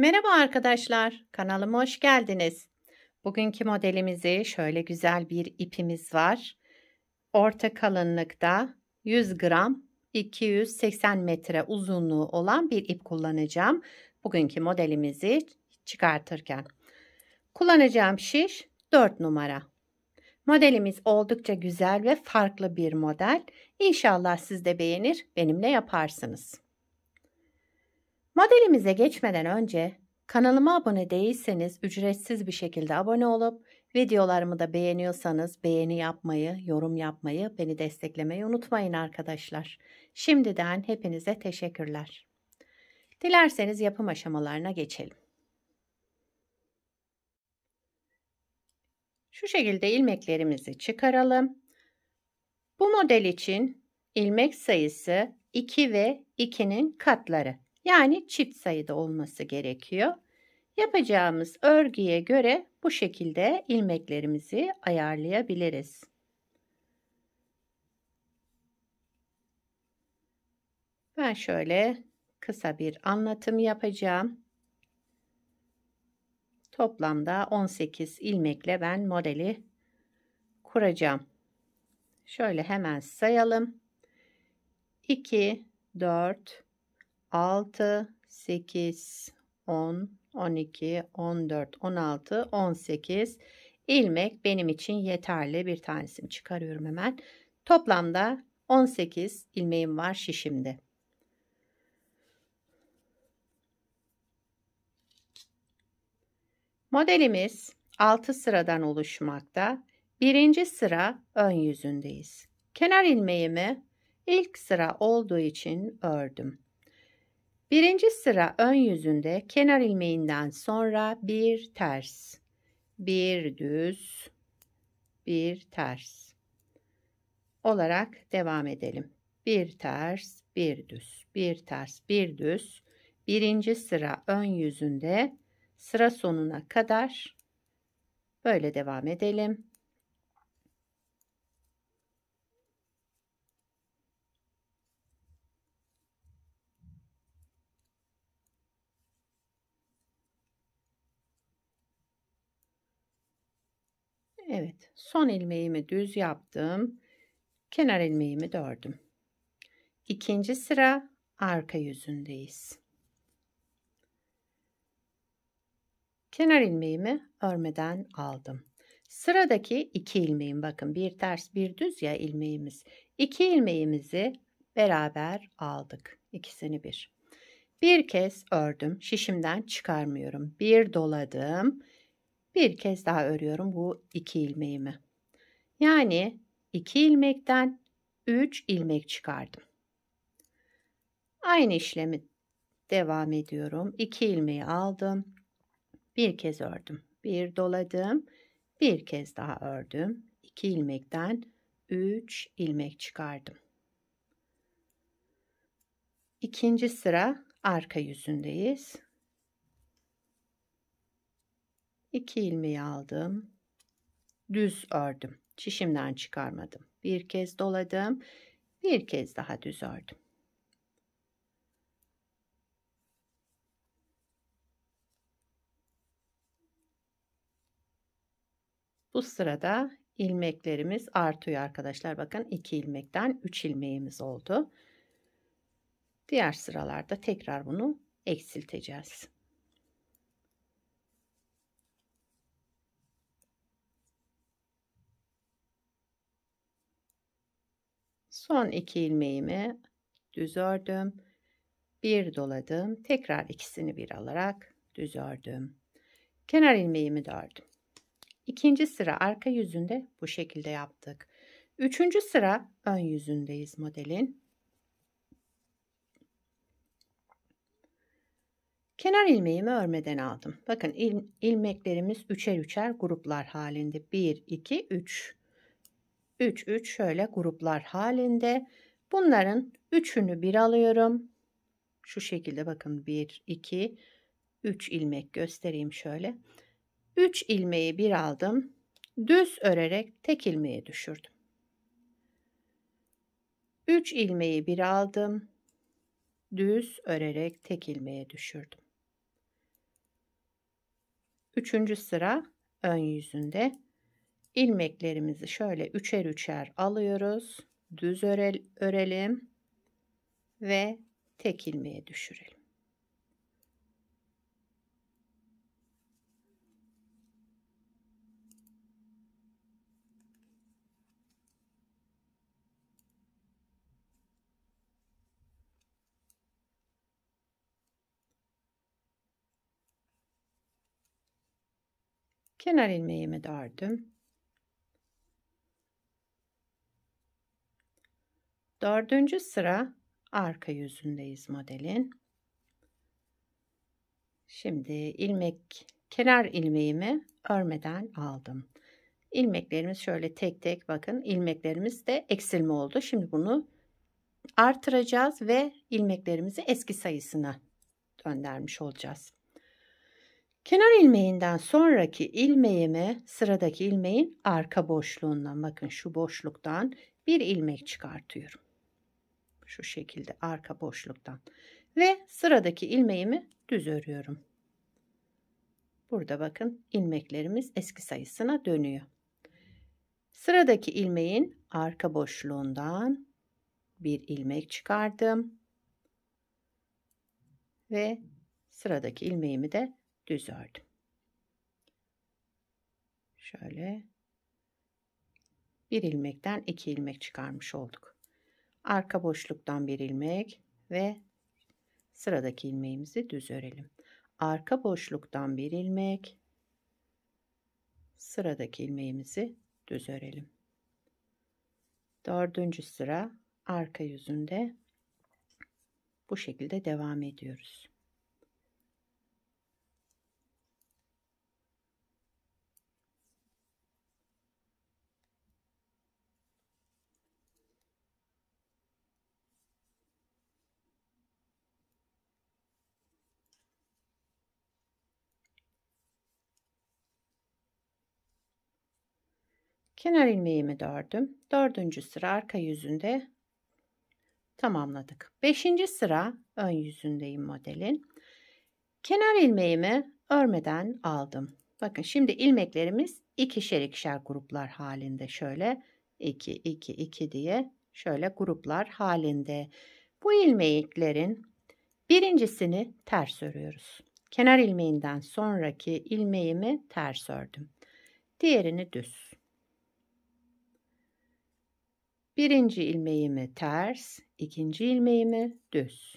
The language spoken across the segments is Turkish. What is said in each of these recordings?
Merhaba arkadaşlar, kanalıma hoş geldiniz. Bugünkü modelimizi şöyle güzel bir ipimiz var. Orta kalınlıkta 100 gram 280 metre uzunluğu olan bir ip kullanacağım. Bugünkü modelimizi çıkartırken. Kullanacağım şiş 4 numara. Modelimiz oldukça güzel ve farklı bir model. İnşallah siz de beğenir, benimle yaparsınız. Modelimize geçmeden önce kanalıma abone değilseniz ücretsiz bir şekilde abone olup videolarımı da beğeniyorsanız beğeni yapmayı, yorum yapmayı, beni desteklemeyi unutmayın arkadaşlar. Şimdiden hepinize teşekkürler. Dilerseniz yapım aşamalarına geçelim. Şu şekilde ilmeklerimizi çıkaralım. Bu model için ilmek sayısı 2 ve 2'nin katları. Yani çift sayıda olması gerekiyor. Yapacağımız örgüye göre bu şekilde ilmeklerimizi ayarlayabiliriz. Ben şöyle kısa bir anlatım yapacağım. Toplamda 18 ilmekle ben modeli kuracağım. Şöyle hemen sayalım. 2, 4, 6, 8, 10, 12, 14, 16, 18 ilmek benim için yeterli. Bir tanesini çıkarıyorum hemen. Toplamda 18 ilmeğim var şişimde. Modelimiz 6 sıradan oluşmakta. Birinci sıra ön yüzündeyiz. Kenar ilmeğimi ilk sıra olduğu için ördüm. Birinci sıra ön yüzünde kenar ilmeğinden sonra bir ters, bir düz, bir ters olarak devam edelim. Bir ters, bir düz, bir ters, bir düz. Birinci sıra ön yüzünde sıra sonuna kadar böyle devam edelim. Evet, son ilmeğimi düz yaptım. Kenar ilmeğimi de ördüm. İkinci sıra arka yüzündeyiz. Kenar ilmeğimi örmeden aldım. Sıradaki 2 ilmeğim, bakın bir ters bir düz ya ilmeğimiz. 2 ilmeğimizi beraber aldık. İkisini bir. Bir kez ördüm. Şişimden çıkarmıyorum. Bir doladım. Bir kez daha örüyorum bu 2 ilmeğimi. Yani 2 ilmekten 3 ilmek çıkardım. Aynı işlemi devam ediyorum. 2 ilmeği aldım. Bir kez ördüm. Bir doladım. Bir kez daha ördüm. 2 ilmekten 3 ilmek çıkardım. İkinci sıra arka yüzündeyiz. 2 ilmeği aldım. Düz ördüm. Şişimden çıkarmadım. Bir kez doladım. Bir kez daha düz ördüm. Bu sırada ilmeklerimiz artıyor arkadaşlar. Bakın 2 ilmekten 3 ilmeğimiz oldu. Diğer sıralarda tekrar bunu eksilteceğiz. Son 2 ilmeğimi düz ördüm. Bir doladım. Tekrar ikisini bir alarak düz ördüm. Kenar ilmeğimi de ördüm. İkinci sıra arka yüzünde bu şekilde yaptık. Üçüncü sıra ön yüzündeyiz modelin. Kenar ilmeğimi örmeden aldım. Bakın ilmeklerimiz üçer üçer gruplar halinde. 1, 2, 3. 3, 3 şöyle gruplar halinde. Bunların üçünü bir alıyorum. Şu şekilde bakın 1, 2, 3 ilmek göstereyim şöyle. 3 ilmeği bir aldım. Düz örerek tek ilmeği düşürdüm. 3 ilmeği bir aldım. Düz örerek tek ilmeğe düşürdüm. Üçüncü sıra ön yüzünde. İlmeklerimizi şöyle üçer üçer alıyoruz. Düz örelim ve tek ilmeğe düşürelim. Kenar ilmeğimi de ördüm. Dördüncü sıra arka yüzündeyiz modelin. Şimdi kenar ilmeğimi örmeden aldım. İlmeklerimiz şöyle tek tek, bakın ilmeklerimiz de eksilme oldu. Şimdi bunu artıracağız ve ilmeklerimizi eski sayısına döndürmüş olacağız. Kenar ilmeğinden sonraki ilmeğimi sıradaki ilmeğin arka boşluğundan, bakın şu boşluktan bir ilmek çıkartıyorum. Şu şekilde arka boşluktan ve sıradaki ilmeğimi düz örüyorum. Burada bakın ilmeklerimiz eski sayısına dönüyor. Sıradaki ilmeğin arka boşluğundan bir ilmek çıkardım ve sıradaki ilmeğimi de düz ördüm. Şöyle bir ilmekten iki ilmek çıkarmış olduk. Arka boşluktan bir ilmek ve sıradaki ilmeğimizi düz örelim. Arka boşluktan bir ilmek, sıradaki ilmeğimizi düz örelim. Dördüncü sıra arka yüzünde bu şekilde devam ediyoruz. Kenar ilmeğimi de ördüm. Dördüncü sıra arka yüzünde tamamladık. Beşinci sıra ön yüzündeyim modelin. Kenar ilmeğimi örmeden aldım. Bakın şimdi ilmeklerimiz ikişer ikişer gruplar halinde, şöyle 2 2 2 diye şöyle gruplar halinde. Bu ilmeklerin birincisini ters örüyoruz. Kenar ilmeğinden sonraki ilmeğimi ters ördüm. Diğerini düz. Birinci ilmeğimi ters, ikinci ilmeğimi düz.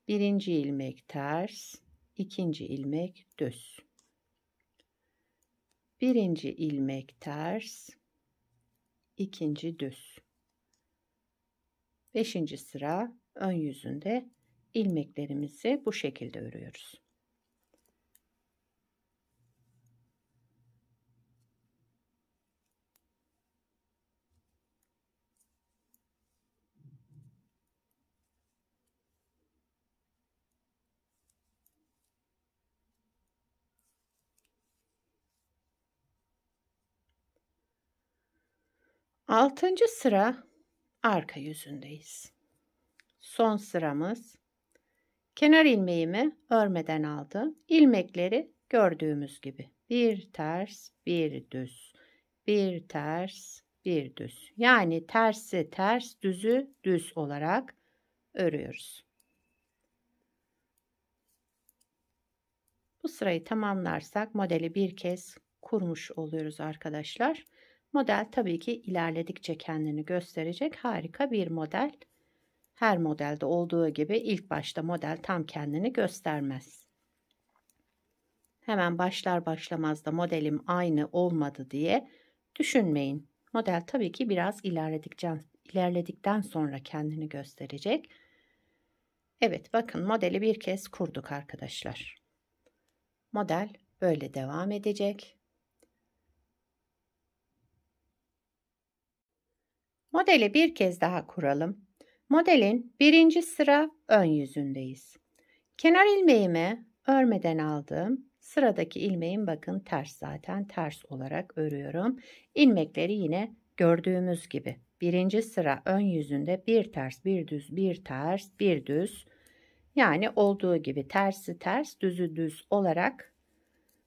Birinci ilmek ters, ikinci ilmek düz. Birinci ilmek ters, ikinci düz. Beşinci sıra ön yüzünde ilmeklerimizi bu şekilde örüyoruz. Altıncı sıra arka yüzündeyiz. Son sıramız. Kenar ilmeğimi örmeden aldım. İlmekleri gördüğümüz gibi bir ters, bir düz, bir ters, bir düz. Yani tersi ters, düzü düz olarak örüyoruz. Bu sırayı tamamlarsak modeli bir kez kurmuş oluyoruz arkadaşlar. Model tabii ki ilerledikçe kendini gösterecek harika bir model. Her modelde olduğu gibi ilk başta model tam kendini göstermez. Hemen başlar başlamaz da modelim aynı olmadı diye düşünmeyin. Model tabii ki biraz ilerledikten sonra kendini gösterecek. Evet, bakın modeli bir kez kurduk arkadaşlar. Model böyle devam edecek. Modeli bir kez daha kuralım. Modelin birinci sıra ön yüzündeyiz. Kenar ilmeğimi örmeden aldım. Sıradaki ilmeğim bakın ters, zaten ters olarak örüyorum. İlmekleri yine gördüğümüz gibi. Birinci sıra ön yüzünde bir ters, bir düz, bir ters, bir düz. Yani olduğu gibi tersi ters, düzü düz olarak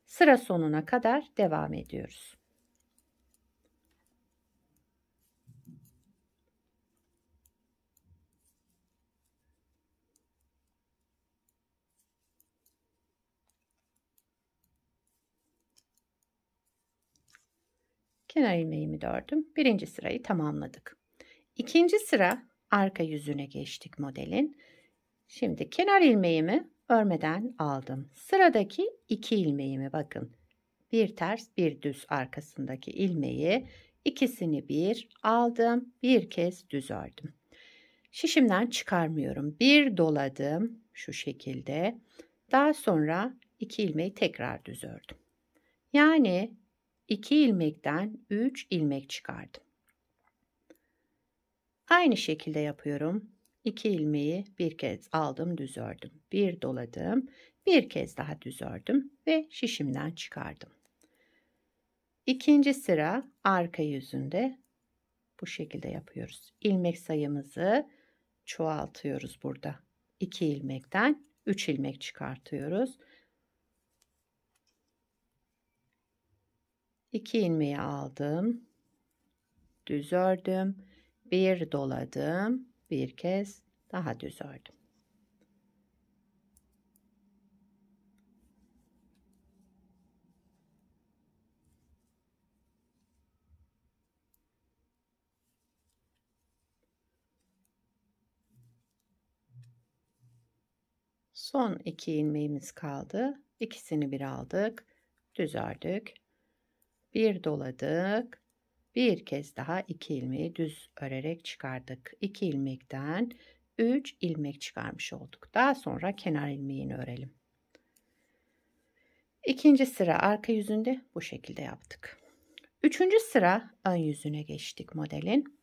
Sıra sonuna kadar devam ediyoruz. Kenar ilmeğimi de ördüm. Birinci sırayı tamamladık. İkinci sıra arka yüzüne geçtik modelin. Şimdi kenar ilmeğimi örmeden aldım. Sıradaki 2 ilmeğimi bakın. Bir ters bir düz arkasındaki ilmeği ikisini bir aldım. Bir kez düz ördüm. Şişimden çıkarmıyorum. Bir doladım şu şekilde. Daha sonra 2 ilmeği tekrar düz ördüm. Yani 2 ilmekten 3 ilmek çıkardım. Aynı şekilde yapıyorum. 2 ilmeği bir kez aldım, düz ördüm. Bir doladım, bir kez daha düz ördüm ve şişimden çıkardım. İkinci sıra arka yüzünde bu şekilde yapıyoruz. İlmek sayımızı çoğaltıyoruz burada. 2 ilmekten 3 ilmek çıkartıyoruz. 2 ilmeği aldım, düz ördüm, bir doladım, bir kez daha düz ördüm. Son 2 ilmeğimiz kaldı. İkisini bir aldık, düz ördük. Bir doladık. Bir kez daha 2 ilmeği düz örerek çıkardık. 2 ilmekten 3 ilmek çıkarmış olduk. Daha sonra kenar ilmeğini örelim. İkinci sıra arka yüzünde bu şekilde yaptık. Üçüncü sıra ön yüzüne geçtik modelin.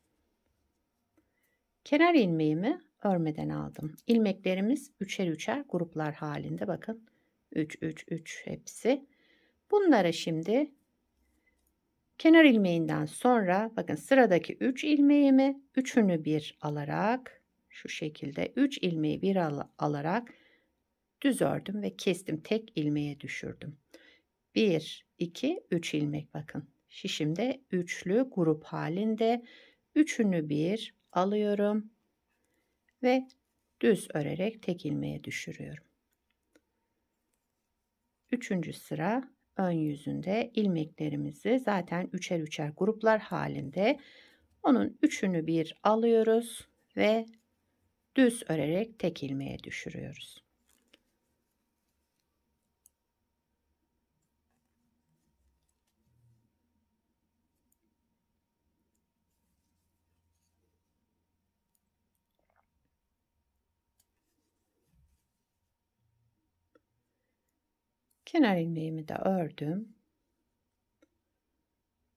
Kenar ilmeğimi örmeden aldım. İlmeklerimiz üçer üçer gruplar halinde, bakın. 3 3 3 hepsi. Bunları şimdi kenar ilmeğinden sonra bakın sıradaki 3 ilmeğimi üçünü bir alarak şu şekilde 3 ilmeği bir alarak düz ördüm ve kestim. Tek ilmeğe düşürdüm. 1 2 3 ilmek, bakın. Şişimde üçlü grup halinde üçünü bir alıyorum ve düz örerek tek ilmeğe düşürüyorum. Üçüncü sıra ön yüzünde ilmeklerimizi zaten üçer üçer gruplar halinde onun üçünü bir alıyoruz ve düz örerek tek ilmeğe düşürüyoruz. Kenar ilmeğimi de ördüm.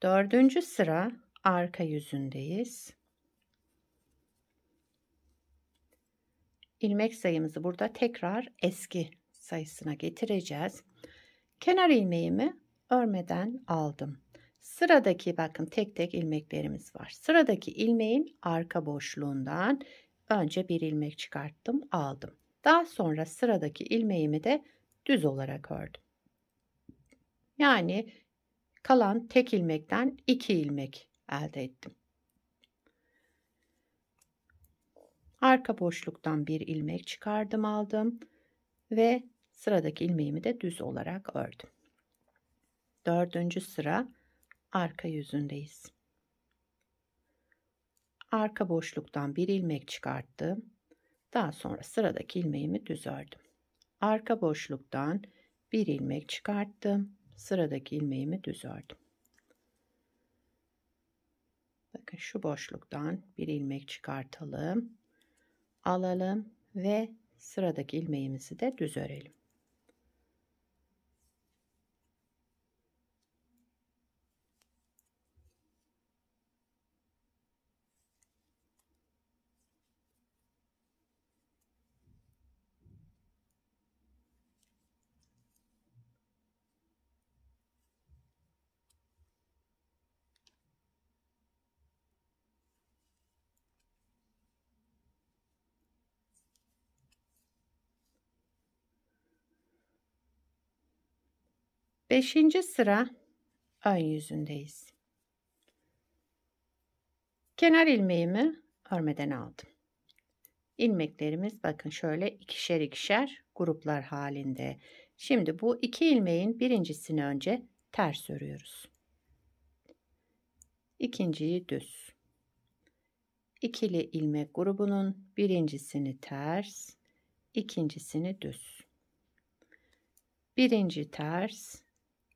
Dördüncü sıra arka yüzündeyiz. İlmek sayımızı burada tekrar eski sayısına getireceğiz. Kenar ilmeğimi örmeden aldım. Sıradaki bakın tek tek ilmeklerimiz var. Sıradaki ilmeğin arka boşluğundan önce bir ilmek çıkarttım, aldım. Daha sonra sıradaki ilmeğimi de düz olarak ördüm. Yani kalan tek ilmekten 2 ilmek elde ettim. Arka boşluktan bir ilmek çıkardım, aldım ve sıradaki ilmeğimi de düz olarak ördüm. Dördüncü sıra arka yüzündeyiz. Arka boşluktan bir ilmek çıkarttım. Daha sonra sıradaki ilmeğimi düz ördüm. Arka boşluktan bir ilmek çıkarttım. Sıradaki ilmeğimi düz ördüm. Bakın şu boşluktan bir ilmek çıkartalım. Alalım ve sıradaki ilmeğimizi de düz örelim. 5. sıra ön yüzündeyiz. Kenar ilmeğimi örmeden aldım. İlmeklerimiz bakın şöyle ikişer ikişer gruplar halinde. Şimdi bu 2 ilmeğin birincisini önce ters örüyoruz. İkinciyi düz. İkili ilmek grubunun birincisini ters, ikincisini düz. Birinci ters,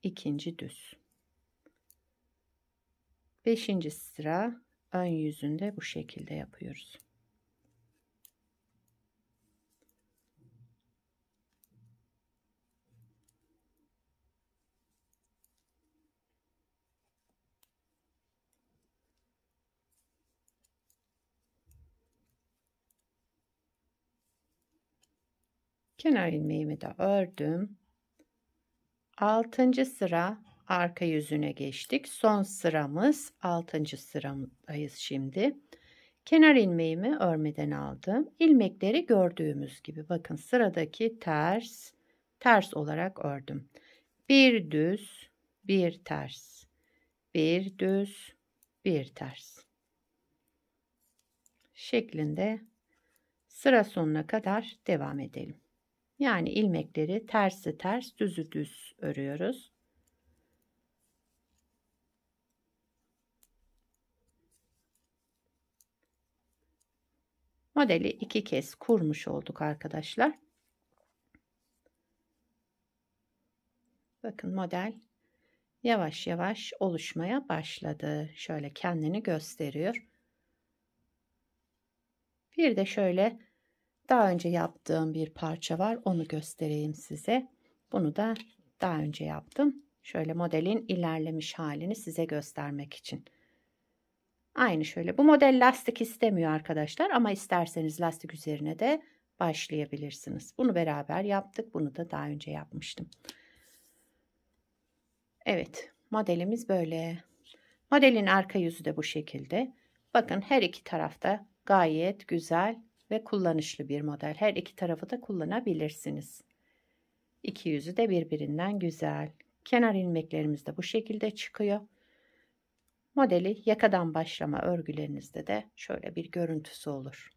ikinci düz. 5. sıra ön yüzünde bu şekilde yapıyoruz. Kenar ilmeğimi de ördüm. 6. sıra arka yüzüne geçtik. Son sıramız 6. sıradayız şimdi. Kenar ilmeğimi örmeden aldım. İlmekleri gördüğümüz gibi bakın sıradaki ters olarak ördüm. Bir düz, bir ters. Bir düz, bir ters. Şeklinde sıra sonuna kadar devam edelim. Yani ilmekleri tersi ters, düzü düz örüyoruz. Modeli 2 kez kurmuş olduk arkadaşlar. Bakın model yavaş yavaş oluşmaya başladı. Şöyle kendini gösteriyor. Bir de şöyle daha önce yaptığım bir parça var. Onu göstereyim size. Bunu da daha önce yaptım. Şöyle modelin ilerlemiş halini size göstermek için. Aynı şöyle. Bu model lastik istemiyor arkadaşlar ama isterseniz lastik üzerine de başlayabilirsiniz. Bunu beraber yaptık. Bunu da daha önce yapmıştım. Evet, modelimiz böyle. Modelin arka yüzü de bu şekilde. Bakın her iki tarafta gayet güzel ve kullanışlı bir model. Her iki tarafı da kullanabilirsiniz. İki yüzü de birbirinden güzel. Kenar ilmeklerimiz de bu şekilde çıkıyor. Modeli yakadan başlama örgülerinizde de şöyle bir görüntüsü olur.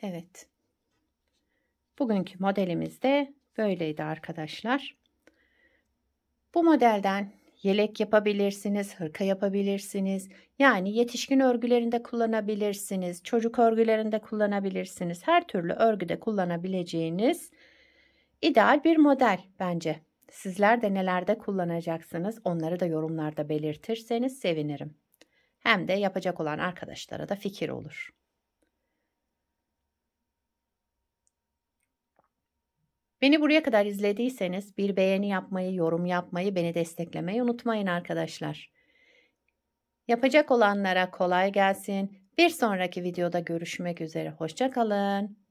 Evet. Bugünkü modelimiz de böyleydi arkadaşlar. Bu modelden yelek yapabilirsiniz, hırka yapabilirsiniz. Yani yetişkin örgülerinde kullanabilirsiniz, çocuk örgülerinde kullanabilirsiniz. Her türlü örgüde kullanabileceğiniz ideal bir model bence. Sizler de nelerde kullanacaksınız onları da yorumlarda belirtirseniz sevinirim. Hem de yapacak olan arkadaşlara da fikir olur. Beni buraya kadar izlediyseniz bir beğeni yapmayı, yorum yapmayı, beni desteklemeyi unutmayın arkadaşlar. Yapacak olanlara kolay gelsin. Bir sonraki videoda görüşmek üzere. Hoşça kalın.